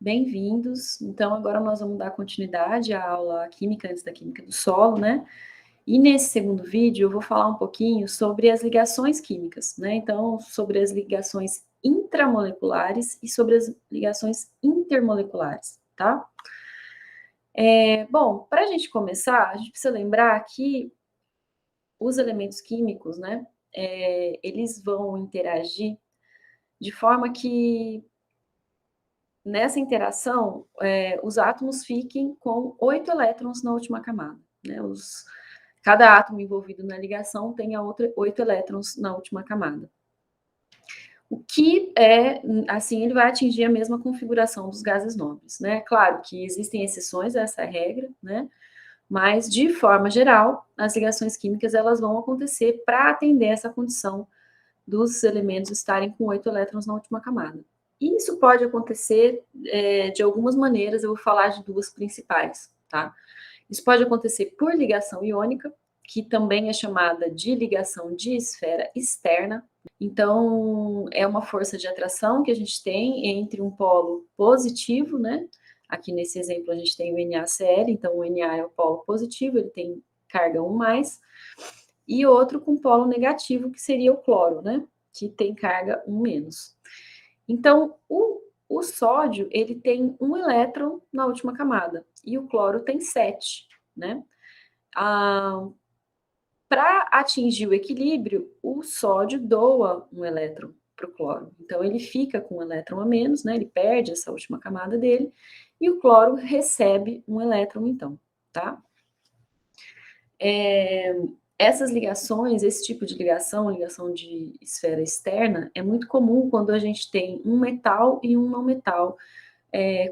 Bem-vindos. Então, agora nós vamos dar continuidade à aula Química antes da Química do Solo, né? E nesse segundo vídeo eu vou falar um pouquinho sobre as ligações químicas, né? Então, sobre as ligações intramoleculares e sobre as ligações intermoleculares, tá? Bom, para a gente começar, a gente precisa lembrar que os elementos químicos, né? Eles vão interagir de forma que nessa interação, os átomos fiquem com 8 elétrons na última camada, né? Cada átomo envolvido na ligação tem 8 elétrons na última camada. O que assim, ele vai atingir a mesma configuração dos gases nobres, né? Claro que existem exceções a essa regra, né? Mas, de forma geral, as ligações químicas elas vão acontecer para atender essa condição dos elementos estarem com 8 elétrons na última camada. E isso pode acontecer de algumas maneiras, eu vou falar de duas principais, tá? Isso pode acontecer por ligação iônica, que também é chamada de ligação de esfera externa. Então, é uma força de atração que a gente tem entre um polo positivo, né? Aqui nesse exemplo a gente tem o NaCl, então o Na é o polo positivo, ele tem carga 1+, e outro com polo negativo, que seria o cloro, né? Que tem carga 1-. Então, o sódio, ele tem 1 elétron na última camada, e o cloro tem 7, né? Para atingir o equilíbrio, o sódio doa 1 elétron para o cloro. Então, ele fica com 1 elétron a menos, né? Ele perde essa última camada dele, e o cloro recebe 1 elétron, então, tá? Essas ligações, esse tipo de ligação de esfera externa, é muito comum quando a gente tem um metal e um não metal,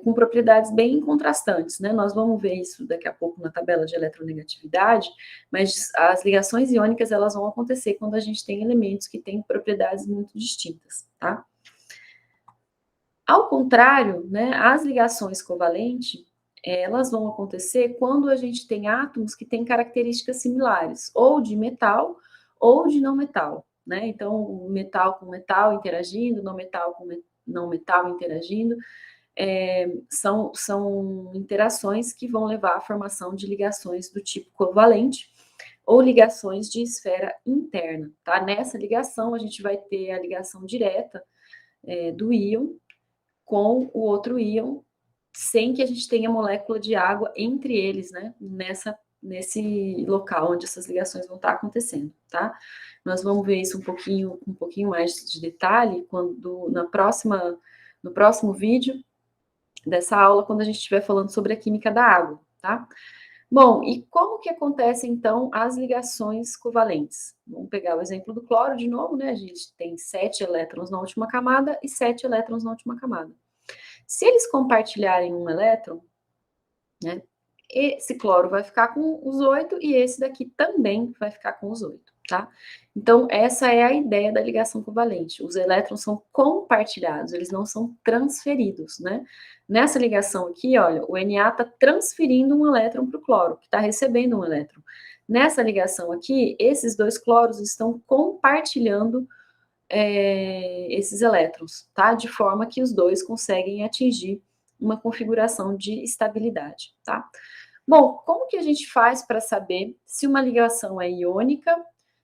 com propriedades bem contrastantes, né? Nós vamos ver isso daqui a pouco na tabela de eletronegatividade, mas as ligações iônicas, elas vão acontecer quando a gente tem elementos que têm propriedades muito distintas, tá? Ao contrário, né, as ligações covalentes, elas vão acontecer quando a gente tem átomos que têm características similares, ou de metal ou de não metal, né? Então, metal com metal interagindo, não metal com não metal interagindo, são interações que vão levar à formação de ligações do tipo covalente ou ligações de esfera interna, tá? Nessa ligação, a gente vai ter a ligação direta do íon com o outro íon, sem que a gente tenha molécula de água entre eles, né? Nesse local onde essas ligações vão estar acontecendo, tá? Nós vamos ver isso um pouquinho mais de detalhe no próximo vídeo dessa aula, quando a gente estiver falando sobre a química da água, tá? Bom, e como que acontecem, então, as ligações covalentes? Vamos pegar o exemplo do cloro de novo, né? A gente tem 7 elétrons na última camada e 7 elétrons na última camada. Se eles compartilharem um elétron, né, esse cloro vai ficar com os 8 e esse daqui também vai ficar com os 8, tá? Então, essa é a ideia da ligação covalente. Os elétrons são compartilhados, eles não são transferidos, né? Nessa ligação aqui, olha, o Na está transferindo um elétron para o cloro, que está recebendo um elétron. Nessa ligação aqui, esses dois cloros estão compartilhando esses elétrons, tá? De forma que os dois conseguem atingir uma configuração de estabilidade, tá? Bom, como que a gente faz para saber se uma ligação é iônica,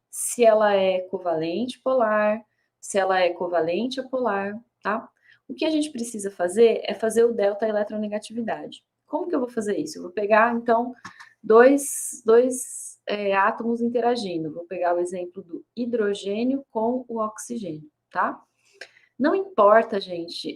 se ela é covalente polar, se ela é covalente apolar, tá? O que a gente precisa fazer é fazer o delta eletronegatividade. Como que eu vou fazer isso? Eu vou pegar, então, dois átomos interagindo. Vou pegar o exemplo do hidrogênio com o oxigênio, tá? Não importa, gente,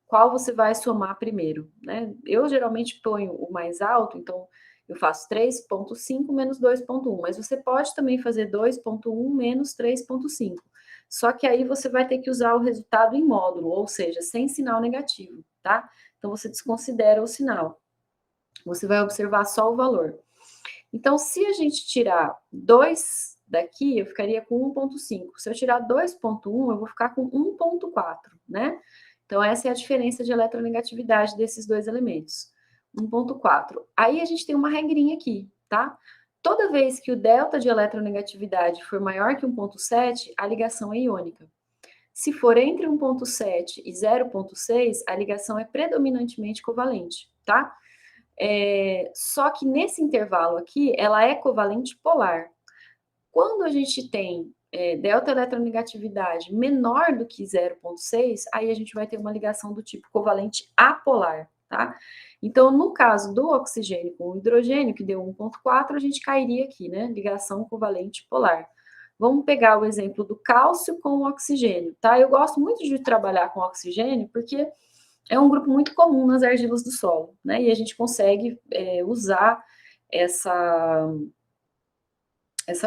qual você vai somar primeiro, né? Eu geralmente ponho o mais alto, então eu faço 3,5 menos 2,1, mas você pode também fazer 2,1 menos 3,5. Só que aí você vai ter que usar o resultado em módulo, ou seja, sem sinal negativo, tá? Então você desconsidera o sinal. Você vai observar só o valor. Então, se a gente tirar 2 daqui, eu ficaria com 1,5. Se eu tirar 2,1, eu vou ficar com 1,4, né? Então, essa é a diferença de eletronegatividade desses dois elementos. 1,4. Aí a gente tem uma regrinha aqui, tá? Toda vez que o delta de eletronegatividade for maior que 1,7, a ligação é iônica. Se for entre 1,7 e 0,6, a ligação é predominantemente covalente, tá? Só que nesse intervalo aqui, ela é covalente polar. Quando a gente tem delta eletronegatividade menor do que 0,6, aí a gente vai ter uma ligação do tipo covalente apolar, tá? Então, no caso do oxigênio com o hidrogênio, que deu 1,4, a gente cairia aqui, né? Ligação covalente polar. Vamos pegar o exemplo do cálcio com o oxigênio, tá? Eu gosto muito de trabalhar com oxigênio porque é um grupo muito comum nas argilas do solo, né? E a gente consegue usar essa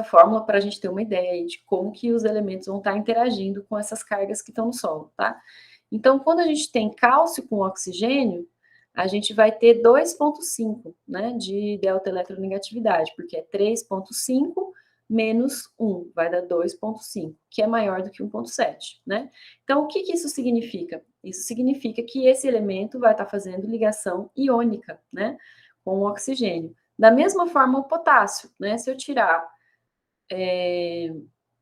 fórmula para a gente ter uma ideia aí de como que os elementos vão estar interagindo com essas cargas que estão no solo, tá? Então, quando a gente tem cálcio com oxigênio, a gente vai ter 2,5, né, de delta eletronegatividade, porque é 3,5 menos 1, vai dar 2,5, que é maior do que 1,7, né? Então, o que isso significa? Isso significa que esse elemento vai estar fazendo ligação iônica, né, com o oxigênio. Da mesma forma, o potássio, né? Se eu tirar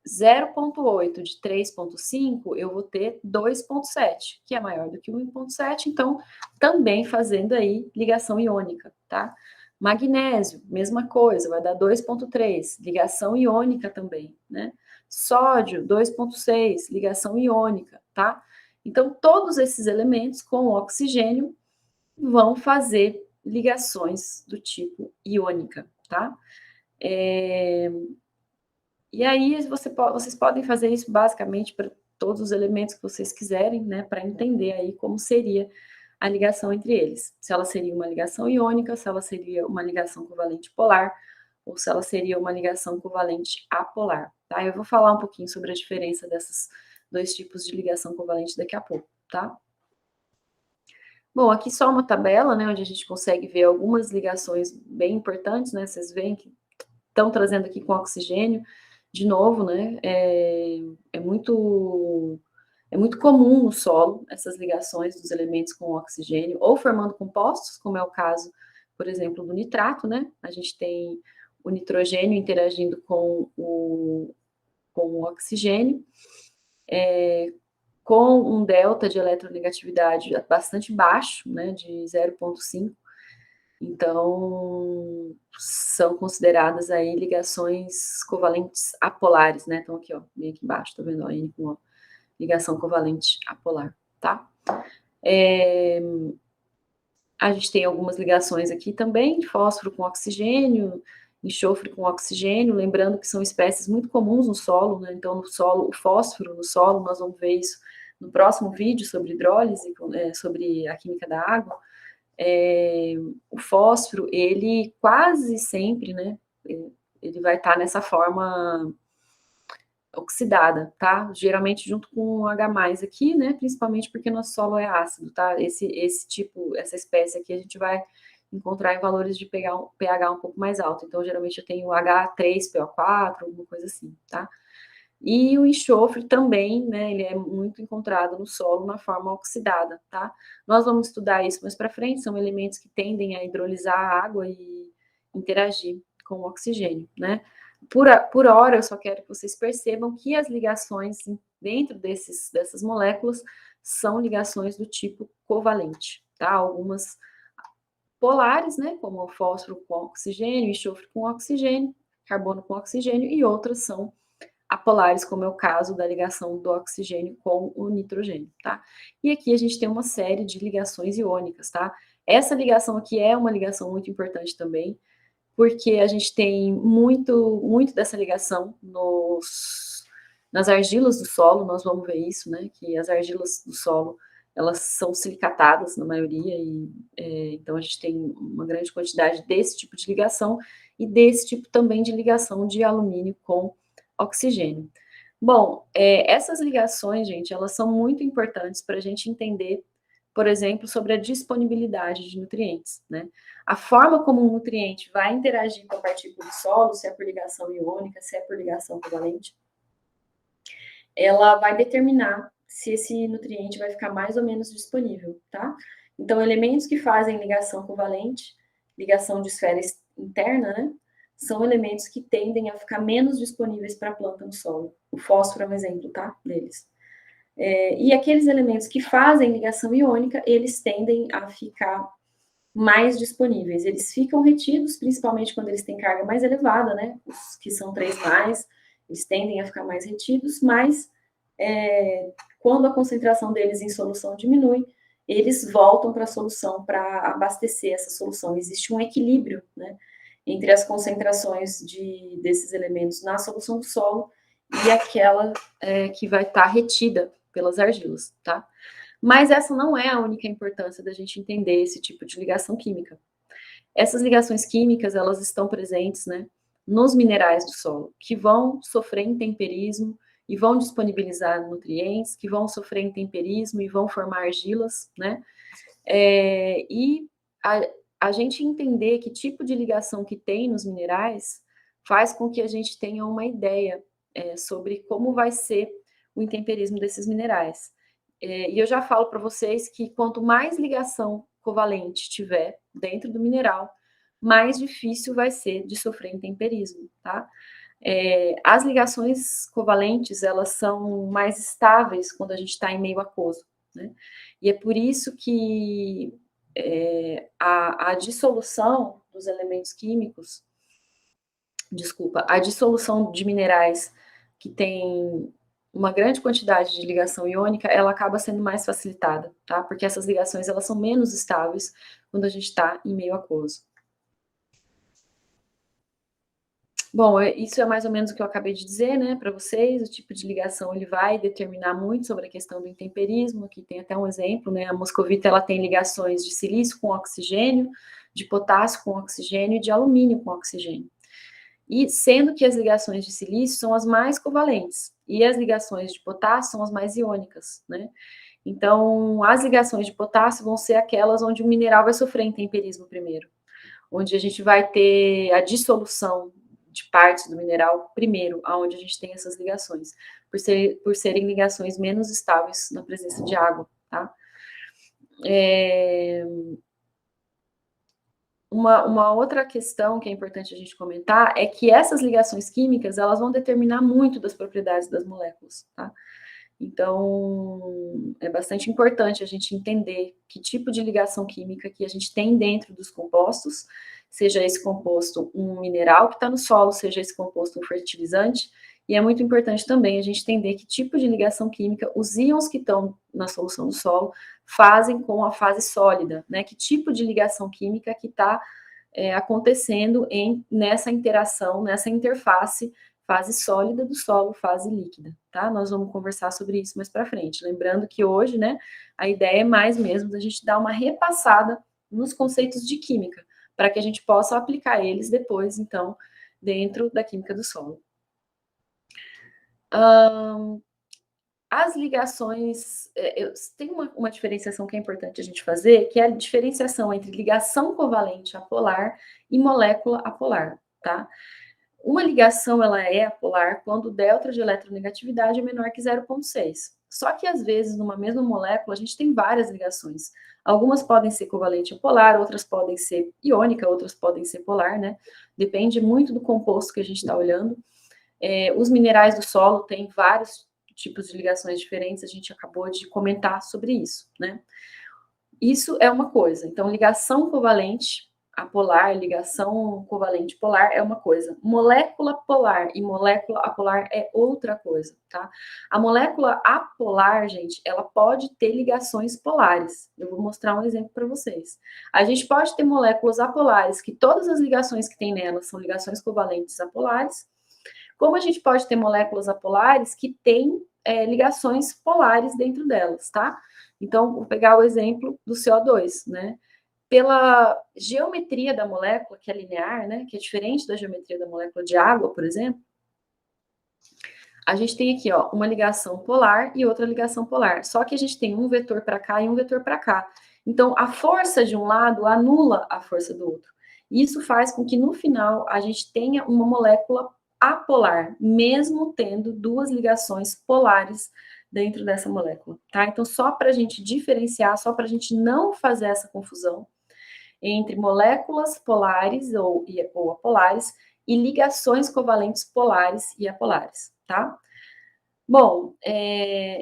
0,8 de 3,5, eu vou ter 2,7, que é maior do que 1,7, então também fazendo aí ligação iônica, tá? Magnésio, mesma coisa, vai dar 2,3, ligação iônica também, né? Sódio, 2,6, ligação iônica, tá? Então, todos esses elementos com oxigênio vão fazer ligações do tipo iônica, tá? E aí vocês podem fazer isso basicamente para todos os elementos que vocês quiserem, né, para entender aí como seria a ligação entre eles. Se ela seria uma ligação iônica, se ela seria uma ligação covalente polar, ou se ela seria uma ligação covalente apolar, tá? Eu vou falar um pouquinho sobre a diferença desses dois tipos de ligação covalente daqui a pouco, tá? Bom, aqui só uma tabela, né, onde a gente consegue ver algumas ligações bem importantes, né? Vocês veem que estão trazendo aqui com oxigênio, de novo, né? É muito comum no solo essas ligações dos elementos com oxigênio, ou formando compostos, como é o caso, por exemplo, do nitrato, né? A gente tem o nitrogênio interagindo com o oxigênio, com um delta de eletronegatividade bastante baixo, né? De 0,5. Então, são consideradas aí ligações covalentes apolares, né? Então, aqui, ó, bem aqui embaixo, tá vendo? Ó, N com ligação covalente apolar, tá? A gente tem algumas ligações aqui também, fósforo com oxigênio, enxofre com oxigênio, lembrando que são espécies muito comuns no solo, né? Então, no solo, o fósforo no solo, nós vamos ver isso no próximo vídeo sobre hidrólise, sobre a química da água. O fósforo, ele quase sempre, né, ele vai estar nessa forma oxidada, tá? Geralmente junto com o H+, aqui, né, principalmente porque nosso solo é ácido, tá? Esse tipo, essa espécie aqui, a gente vai encontrar em valores de pH um pouco mais alto. Então, geralmente eu tenho H3PO4, alguma coisa assim, tá? E o enxofre também, né, ele é muito encontrado no solo na forma oxidada, tá? Nós vamos estudar isso mais para frente, são elementos que tendem a hidrolisar a água e interagir com o oxigênio, né? Por hora, eu só quero que vocês percebam que as ligações dentro dessas moléculas são ligações do tipo covalente, tá? Algumas polares, né, como o fósforo com oxigênio, enxofre com oxigênio, carbono com oxigênio, e outras são apolares, como é o caso da ligação do oxigênio com o nitrogênio, tá? E aqui a gente tem uma série de ligações iônicas, tá? Essa ligação aqui é uma ligação muito importante também, porque a gente tem muito dessa ligação nas argilas do solo, nós vamos ver isso, né? Que as argilas do solo, elas são silicatadas na maioria, então a gente tem uma grande quantidade desse tipo de ligação e desse tipo também de ligação de alumínio com oxigênio. Bom, essas ligações, gente, elas são muito importantes para a gente entender, por exemplo, sobre a disponibilidade de nutrientes, né? A forma como um nutriente vai interagir com a partícula do solo, se é por ligação iônica, se é por ligação covalente, ela vai determinar se esse nutriente vai ficar mais ou menos disponível, tá? Então, elementos que fazem ligação covalente, ligação de esfera interna, né? São elementos que tendem a ficar menos disponíveis para a planta no solo. O fósforo é um exemplo, tá? Deles. E aqueles elementos que fazem ligação iônica, eles tendem a ficar mais disponíveis. Eles ficam retidos, principalmente quando eles têm carga mais elevada, né? Os que são 3+, eles tendem a ficar mais retidos, mas quando a concentração deles em solução diminui, eles voltam para a solução para abastecer essa solução. Existe um equilíbrio, né, entre as concentrações desses elementos na solução do solo e aquela que vai estar retida pelas argilas, tá? Mas essa não é a única importância da gente entender esse tipo de ligação química. Essas ligações químicas, elas estão presentes, né, nos minerais do solo, que vão sofrer intemperismo e vão disponibilizar nutrientes, que vão sofrer intemperismo e vão formar argilas, né? E a gente entender que tipo de ligação que tem nos minerais faz com que a gente tenha uma ideia sobre como vai ser o intemperismo desses minerais. E eu já falo para vocês que quanto mais ligação covalente tiver dentro do mineral, mais difícil vai ser de sofrer intemperismo, tá? As ligações covalentes, elas são mais estáveis quando a gente está em meio aquoso, né? E é por isso que a dissolução dos elementos químicos, a dissolução de minerais que tem uma grande quantidade de ligação iônica, ela acaba sendo mais facilitada, tá? Porque essas ligações, elas são menos estáveis quando a gente está em meio aquoso. Bom, isso é mais ou menos o que eu acabei de dizer, né, para vocês. O tipo de ligação ele vai determinar muito sobre a questão do intemperismo. Aqui tem até um exemplo, né? A moscovita ela tem ligações de silício com oxigênio, de potássio com oxigênio e de alumínio com oxigênio. E sendo que as ligações de silício são as mais covalentes e as ligações de potássio são as mais iônicas, né? Então, as ligações de potássio vão ser aquelas onde o mineral vai sofrer intemperismo primeiro, onde a gente vai ter a dissolução de partes do mineral primeiro, aonde a gente tem essas ligações, por serem ligações menos estáveis na presença de água, tá? Uma outra questão que é importante a gente comentar é que essas ligações químicas, elas vão determinar muito das propriedades das moléculas, tá? Então, é bastante importante a gente entender que tipo de ligação química que a gente tem dentro dos compostos, seja esse composto um mineral que está no solo, seja esse composto um fertilizante, e é muito importante também a gente entender que tipo de ligação química os íons que estão na solução do solo fazem com a fase sólida, né? Que tipo de ligação química que está acontecendo nessa interação, nessa interface fase sólida do solo, fase líquida, tá? Nós vamos conversar sobre isso mais para frente. Lembrando que hoje, né, a ideia é mais mesmo da gente dar uma repassada nos conceitos de química, para que a gente possa aplicar eles depois, então, dentro da química do solo. As ligações, tem uma diferenciação que é importante a gente fazer, que é a diferenciação entre ligação covalente apolar e molécula apolar, tá? Uma ligação, ela é apolar quando o delta de eletronegatividade é menor que 0,6. Só que, às vezes, numa mesma molécula, a gente tem várias ligações. Algumas podem ser covalente apolar, outras podem ser iônica, outras podem ser polar, né? Depende muito do composto que a gente está olhando. Os minerais do solo têm vários tipos de ligações diferentes, a gente acabou de comentar sobre isso, né? Isso é uma coisa. Então, ligação covalente apolar, ligação covalente polar é uma coisa. Molécula polar e molécula apolar é outra coisa, tá? A molécula apolar, gente, ela pode ter ligações polares. Eu vou mostrar um exemplo para vocês. A gente pode ter moléculas apolares, que todas as ligações que tem nelas são ligações covalentes apolares, como a gente pode ter moléculas apolares que têm ligações polares dentro delas, tá? Então, vou pegar o exemplo do CO2, né? Pela geometria da molécula, que é linear, né? Que é diferente da geometria da molécula de água, por exemplo, a gente tem aqui, ó, uma ligação polar e outra ligação polar. Só que a gente tem um vetor para cá e um vetor para cá. Então, a força de um lado anula a força do outro. Isso faz com que, no final, a gente tenha uma molécula apolar, mesmo tendo duas ligações polares dentro dessa molécula, tá? Então, só para a gente diferenciar, só para a gente não fazer essa confusão entre moléculas polares ou apolares e ligações covalentes polares e apolares, tá? Bom,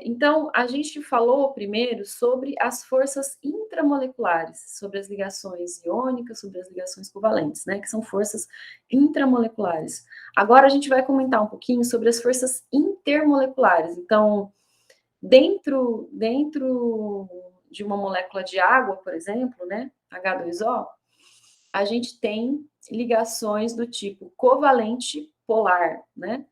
então a gente falou primeiro sobre as forças intramoleculares, sobre as ligações iônicas, sobre as ligações covalentes, né, que são forças intramoleculares. Agora a gente vai comentar um pouquinho sobre as forças intermoleculares. Então, dentro de uma molécula de água, por exemplo, né, H2O, a gente tem ligações do tipo covalente polar, né?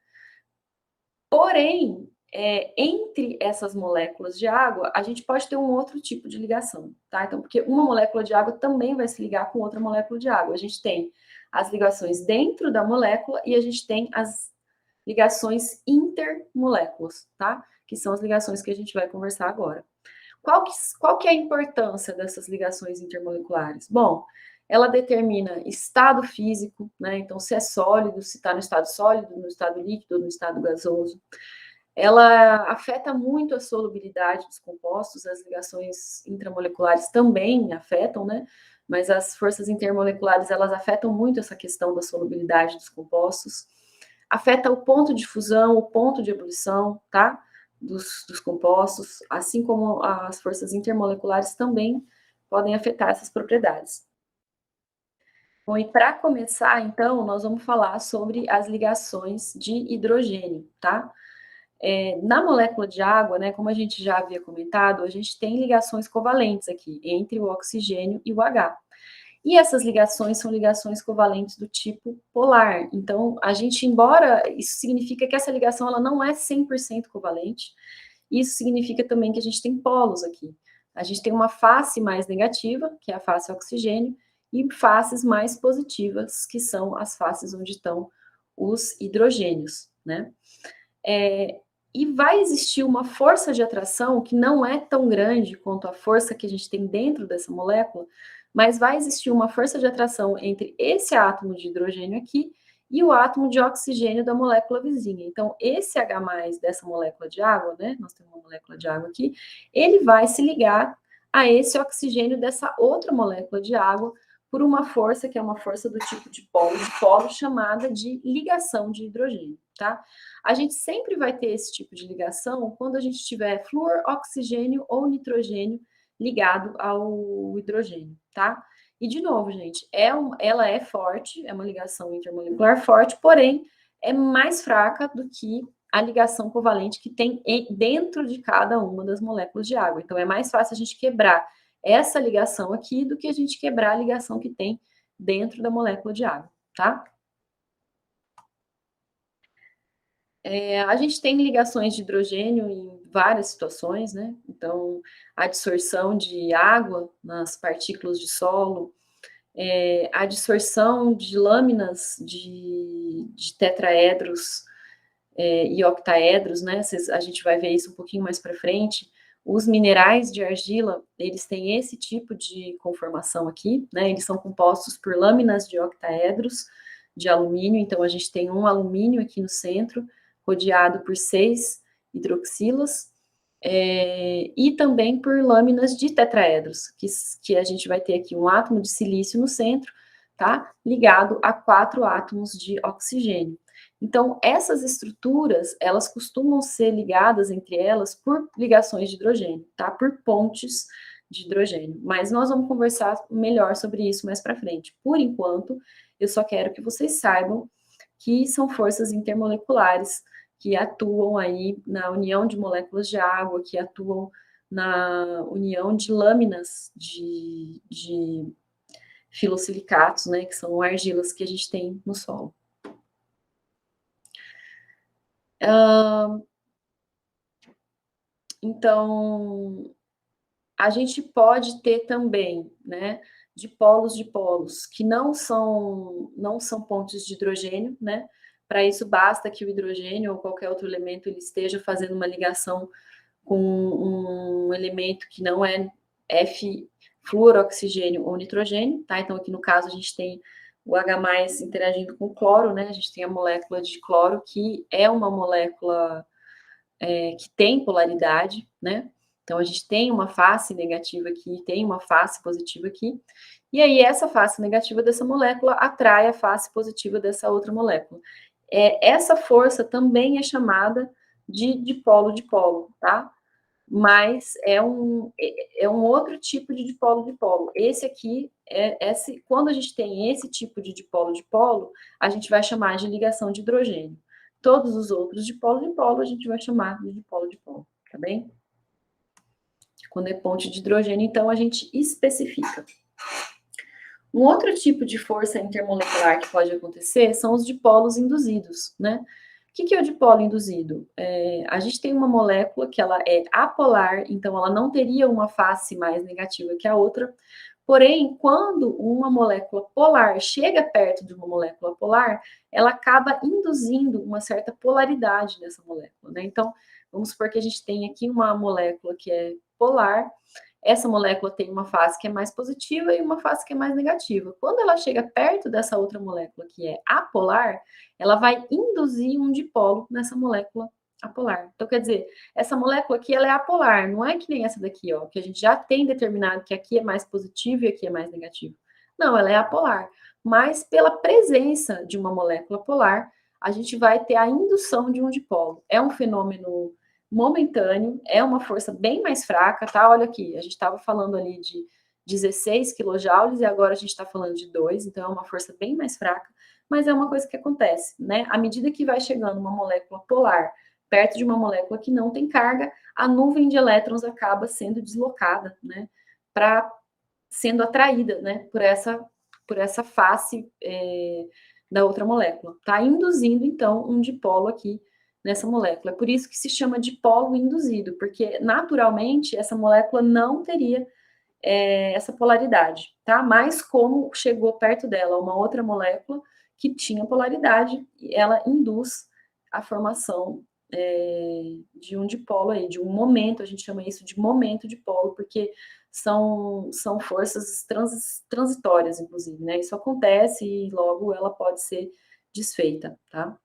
Porém, entre essas moléculas de água, a gente pode ter um outro tipo de ligação, tá? Então, porque uma molécula de água também vai se ligar com outra molécula de água. A gente tem as ligações dentro da molécula e a gente tem as ligações intermoléculas, tá? Que são as ligações que a gente vai conversar agora. Qual que é a importância dessas ligações intermoleculares? Bom, ela determina estado físico, né? Então, se é sólido, se está no estado sólido, no estado líquido, no estado gasoso. Ela afeta muito a solubilidade dos compostos, as ligações intramoleculares também afetam, né? Mas as forças intermoleculares, elas afetam muito essa questão da solubilidade dos compostos. Afeta o ponto de fusão, o ponto de ebulição, tá? Dos compostos, assim como as forças intermoleculares também podem afetar essas propriedades. Bom, e para começar, então, nós vamos falar sobre as ligações de hidrogênio, tá? Na molécula de água, né, como a gente já havia comentado, a gente tem ligações covalentes aqui, entre o oxigênio e o H. E essas ligações são ligações covalentes do tipo polar. Então, a gente, embora isso significa que essa ligação ela não é 100% covalente, isso significa também que a gente tem polos aqui. A gente tem uma face mais negativa, que é a face oxigênio, e faces mais positivas, que são as faces onde estão os hidrogênios, né? E vai existir uma força de atração que não é tão grande quanto a força que a gente tem dentro dessa molécula, mas vai existir uma força de atração entre esse átomo de hidrogênio aqui e o átomo de oxigênio da molécula vizinha. Então, esse H+ dessa molécula de água, né? Nós temos uma molécula de água aqui, ele vai se ligar a esse oxigênio dessa outra molécula de água por uma força que é uma força do tipo de polo chamada de ligação de hidrogênio, tá? A gente sempre vai ter esse tipo de ligação quando a gente tiver flúor, oxigênio ou nitrogênio ligado ao hidrogênio, tá? E, de novo, gente, ela é forte, é uma ligação intermolecular forte, porém, é mais fraca do que a ligação covalente que tem dentro de cada uma das moléculas de água. Então, é mais fácil a gente quebrar essa ligação aqui do que a gente quebrar a ligação que tem dentro da molécula de água, tá? A gente tem ligações de hidrogênio em várias situações, né? Então, a dissorção de água nas partículas de solo, a dissorção de lâminas de tetraedros e octaedros, né? A gente vai ver isso um pouquinho mais para frente. Os minerais de argila, eles têm esse tipo de conformação aqui, né? Eles são compostos por lâminas de octaedros de alumínio, então a gente tem um alumínio aqui no centro, rodeado por 6 hidroxilas, e também por lâminas de tetraedros, que a gente vai ter aqui um átomo de silício no centro, tá? Ligado a 4 átomos de oxigênio. Então, essas estruturas, elas costumam ser ligadas entre elas por ligações de hidrogênio, tá? Por pontes de hidrogênio. Mas nós vamos conversar melhor sobre isso mais para frente. Por enquanto, eu só quero que vocês saibam que são forças intermoleculares que atuam aí na união de moléculas de água, que atuam na união de lâminas de filosilicatos, né, que são argilas que a gente tem no solo. Então, a gente pode ter também, né, de polos, que não são pontes de hidrogênio, né? Para isso basta que o hidrogênio ou qualquer outro elemento ele esteja fazendo uma ligação com um elemento que não é F, fluoroxigênio ou nitrogênio, tá? Então aqui no caso a gente tem o H+ interagindo com o cloro, né? A gente tem a molécula de cloro que é uma molécula que tem polaridade, né? Então, a gente tem uma face negativa aqui, tem uma face positiva aqui, e aí essa face negativa dessa molécula atrai a face positiva dessa outra molécula. Essa força também é chamada de dipolo-dipolo, tá? Mas é um outro tipo de dipolo-dipolo. Esse aqui, quando a gente tem esse tipo de dipolo-dipolo, a gente vai chamar de ligação de hidrogênio. Todos os outros dipolo-dipolo a gente vai chamar de dipolo-dipolo, tá bem? Quando é ponte de hidrogênio, então, a gente especifica. Um outro tipo de força intermolecular que pode acontecer são os dipolos induzidos, né? O que é o dipolo induzido? A gente tem uma molécula que ela é apolar, então ela não teria uma face mais negativa que a outra, porém, quando uma molécula polar chega perto de uma molécula polar, ela acaba induzindo uma certa polaridade nessa molécula, né? Então, vamos supor que a gente tem aqui uma molécula que é polar, essa molécula tem uma fase que é mais positiva e uma fase que é mais negativa. Quando ela chega perto dessa outra molécula que é apolar, ela vai induzir um dipolo nessa molécula apolar. Então, quer dizer, essa molécula aqui ela é apolar, não é que nem essa daqui, ó, que a gente já tem determinado que aqui é mais positivo e aqui é mais negativo. Não, ela é apolar. Mas pela presença de uma molécula polar, a gente vai ter a indução de um dipolo. É um fenômeno momentâneo, é uma força bem mais fraca, tá? Olha aqui, a gente estava falando ali de 16 quilojoules e agora a gente está falando de 2, então é uma força bem mais fraca, mas é uma coisa que acontece, né? À medida que vai chegando uma molécula polar perto de uma molécula que não tem carga, a nuvem de elétrons acaba sendo deslocada, né? Para sendo atraída, né? Por essa face da outra molécula, tá? Induzindo então um dipolo aqui nessa molécula. É por isso que se chama dipolo induzido, porque naturalmente essa molécula não teria essa polaridade, tá? Mas como chegou perto dela uma outra molécula que tinha polaridade, ela induz a formação de um dipolo aí, de um momento, a gente chama isso de momento dipolo, porque são forças transitórias, inclusive, né? Isso acontece e logo ela pode ser desfeita, tá?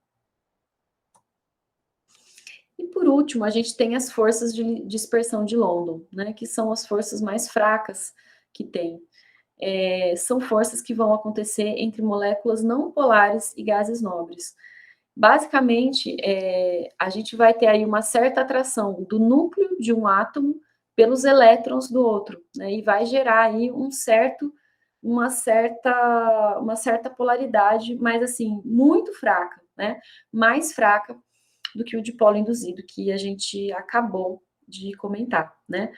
E por último, a gente tem as forças de dispersão de London, né? Que são as forças mais fracas que tem. São forças que vão acontecer entre moléculas não polares e gases nobres. Basicamente, a gente vai ter aí uma certa atração do núcleo de um átomo pelos elétrons do outro, né? E vai gerar aí uma certa polaridade, mas assim, muito fraca, né? Mais fraca do que o dipolo induzido que a gente acabou de comentar, né?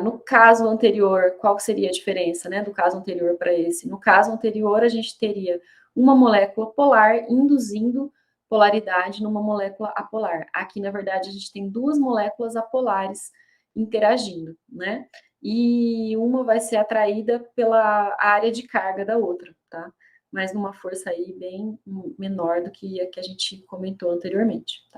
No caso anterior, qual seria a diferença, né, do caso anterior para esse? No caso anterior, a gente teria uma molécula polar induzindo polaridade numa molécula apolar. Aqui, na verdade, a gente tem duas moléculas apolares interagindo, né? E uma vai ser atraída pela área de carga da outra, tá? Mas numa força aí bem menor do que a gente comentou anteriormente, tá?